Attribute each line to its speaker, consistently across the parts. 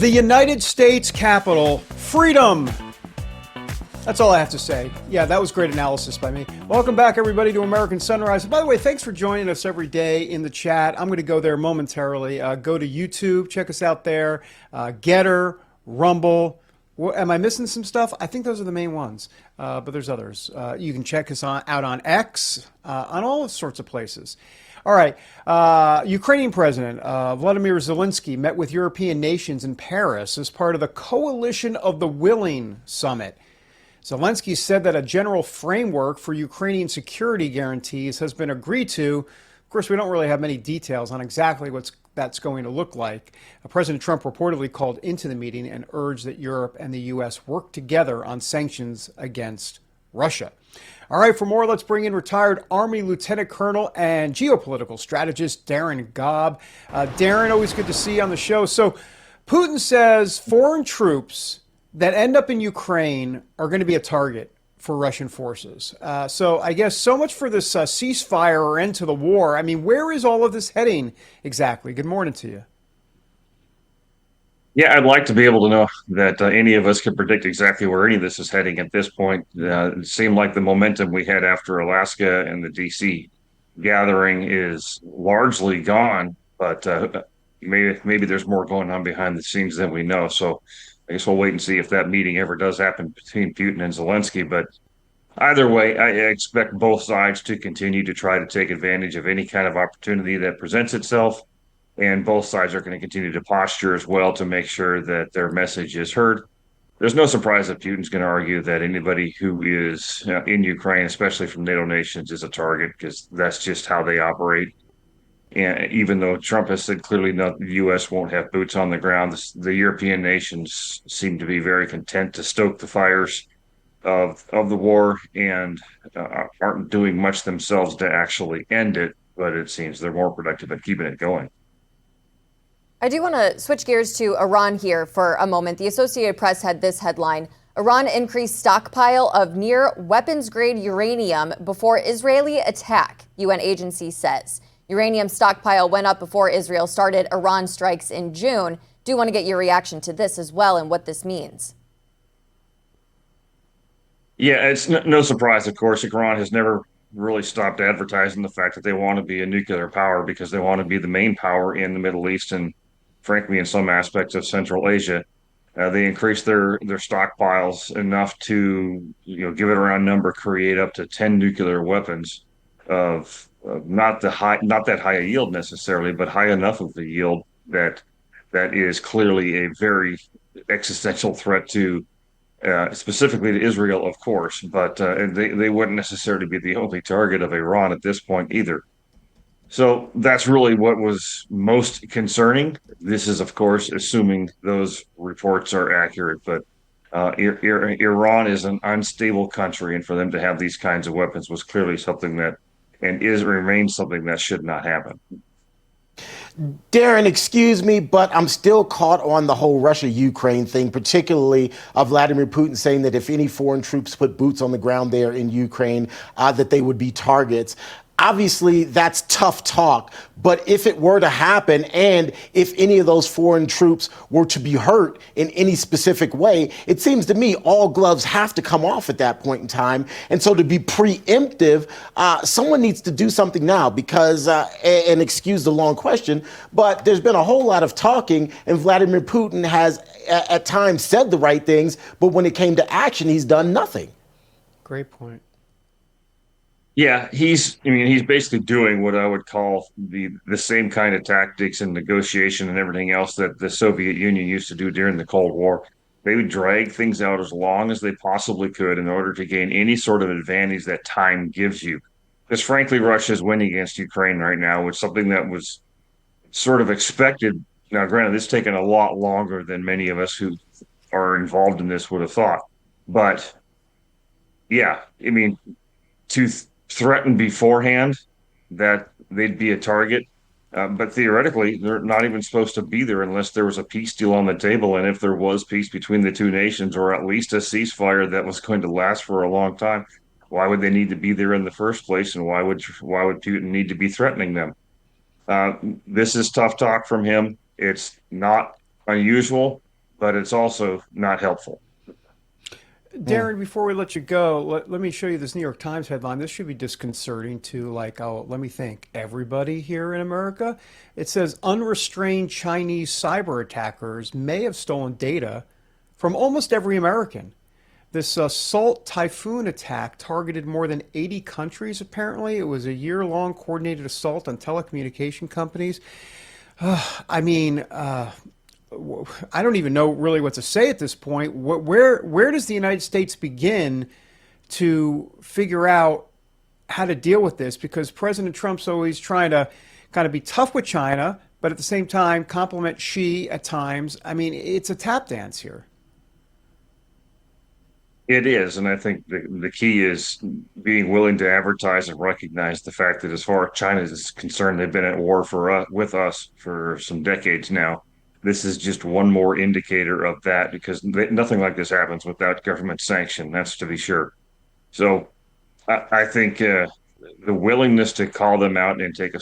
Speaker 1: The United States Capitol, freedom. That's all I have to say. Yeah, that was great analysis by me. Welcome back, everybody, to American Sunrise. By the way, thanks for joining us every day in the chat. I'm going to go there momentarily. Go to YouTube, check us out there. Getter, Rumble. Am I missing some stuff? I think those are the main ones, but there's others. You can check us out on X, on all sorts of places. All right. Ukrainian President Vladimir Zelensky met with European nations in Paris as part of the Coalition of the Willing summit. Zelensky said that a general framework for Ukrainian security guarantees has been agreed to. Of course, we don't really have many details on exactly what that's going to look like. President Trump reportedly called into the meeting and urged that Europe and the U.S. work together on sanctions against Russia. All right, for more, let's bring in retired Army Lieutenant Colonel and geopolitical strategist Darren Gobb. Darren, always good to see you on the show. So Putin says foreign troops that end up in Ukraine are going to be a target for Russian forces. So I guess so much for this ceasefire or end to the war. I mean, where is all of this heading exactly? Good morning to you.
Speaker 2: Yeah, I'd like to be able to know that any of us could predict exactly where any of this is heading at this point. It seemed like the momentum we had after Alaska and the DC gathering is largely gone, but maybe there's more going on behind the scenes than we know. So I guess we'll wait and see if that meeting ever does happen between Putin and Zelensky. But either way, I expect both sides to continue to try to take advantage of any kind of opportunity that presents itself. And both sides are going to continue to posture as well to make sure that their message is heard. There's no surprise that Putin's going to argue that anybody who is in Ukraine, especially from NATO nations, is a target because that's just how they operate. And even though Trump has said clearly no, the U.S. won't have boots on the ground, the European nations seem to be very content to stoke the fires of the war and aren't doing much themselves to actually end it. But it seems they're more productive at keeping it going.
Speaker 3: I do want to switch gears to Iran here for a moment. The Associated Press had this headline: Iran increased stockpile of near weapons-grade uranium before Israeli attack, UN agency says. Uranium stockpile went up before Israel started Iran strikes in June. Do want to get your reaction to this as well and what this means.
Speaker 2: Yeah, it's no surprise, of course. Iran has never really stopped advertising the fact that they want to be a nuclear power because they want to be the main power in the Middle East and, frankly, in some aspects of Central Asia. They increased their stockpiles enough to, give it a round number, create up to 10 nuclear weapons of not that high a yield necessarily, but high enough of a yield that is clearly a very existential threat to specifically to Israel, of course, but they wouldn't necessarily be the only target of Iran at this point either. So that's really what was most concerning. This is, of course, assuming those reports are accurate, but Iran is an unstable country, and for them to have these kinds of weapons was clearly something that, and remains something that should not happen.
Speaker 4: Darren, excuse me, but I'm still caught on the whole Russia-Ukraine thing, particularly Vladimir Putin saying that if any foreign troops put boots on the ground there in Ukraine, that they would be targets. Obviously, that's tough talk, but if it were to happen and if any of those foreign troops were to be hurt in any specific way, it seems to me all gloves have to come off at that point in time. And so to be preemptive, someone needs to do something now because, and excuse the long question, but there's been a whole lot of talking and Vladimir Putin has at times said the right things, but when it came to action, he's done nothing.
Speaker 1: Great point.
Speaker 2: Yeah, he's basically doing what I would call the same kind of tactics and negotiation and everything else that the Soviet Union used to do during the Cold War. They would drag things out as long as they possibly could in order to gain any sort of advantage that time gives you. Because frankly, Russia is winning against Ukraine right now, which is something that was sort of expected. Now, granted, it's taken a lot longer than many of us who are involved in this would have thought. But yeah, to threaten beforehand that they'd be a target. But theoretically, they're not even supposed to be there unless there was a peace deal on the table. And if there was peace between the two nations, or at least a ceasefire that was going to last for a long time, why would they need to be there in the first place? And why would Putin need to be threatening them? This is tough talk from him. It's not unusual. but it's also not helpful.
Speaker 1: Darren, before we let you go, let me show you this New York Times headline. This should be disconcerting to, like, oh, let me think, everybody here in America. It says unrestrained Chinese cyber attackers may have stolen data from almost every American. This Salt Typhoon attack targeted more than 80 countries, apparently. It was a year-long coordinated assault on telecommunication companies. I mean, I don't even know really what to say at this point. Where does the United States begin to figure out how to deal with this? Because President Trump's always trying to kind of be tough with China, but at the same time compliment Xi at times. I mean, it's a tap dance here.
Speaker 2: It is, and I think the key is being willing to advertise and recognize the fact that as far as China is concerned, they've been at war with us for some decades now. This is just one more indicator of that because nothing like this happens without government sanction. That's to be sure. So I think the willingness to call them out and take a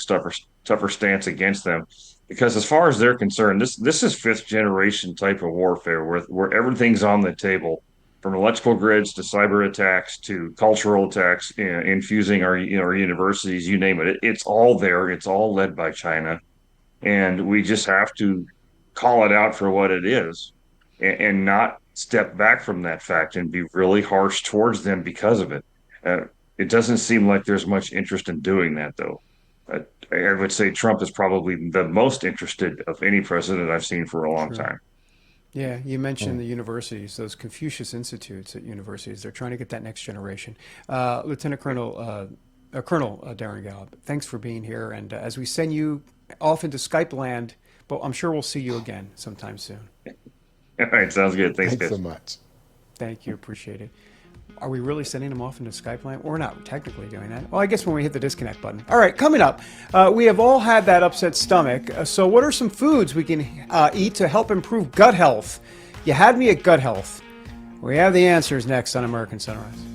Speaker 2: tougher stance against them, because as far as they're concerned, this is fifth generation type of warfare where everything's on the table, from electrical grids to cyber attacks to cultural attacks, infusing our universities, you name it. It's all there. It's all led by China, and we just have to call it out for what it is, and not step back from that fact and be really harsh towards them because of it. Uh, it doesn't seem like there's much interest in doing that, though. I would say Trump is probably the most interested of any president I've seen for a long
Speaker 1: Sure.
Speaker 2: time.
Speaker 1: Yeah, you mentioned the universities, those Confucius Institutes at universities. They're trying to get that next generation. Lieutenant Colonel, Colonel Darren Gobb, thanks for being here. And as we send you off into Skype land, but I'm sure we'll see you again sometime soon.
Speaker 2: All right, sounds good. Thanks,
Speaker 4: Thanks
Speaker 2: guys.
Speaker 4: so much.
Speaker 1: Thank you. Appreciate it. Are we really sending them off into Skype land? We're not technically doing that. Well, I guess when we hit the disconnect button. All right, coming up, we have all had that upset stomach. So what are some foods we can eat to help improve gut health? You had me at gut health. We have the answers next on American Sunrise.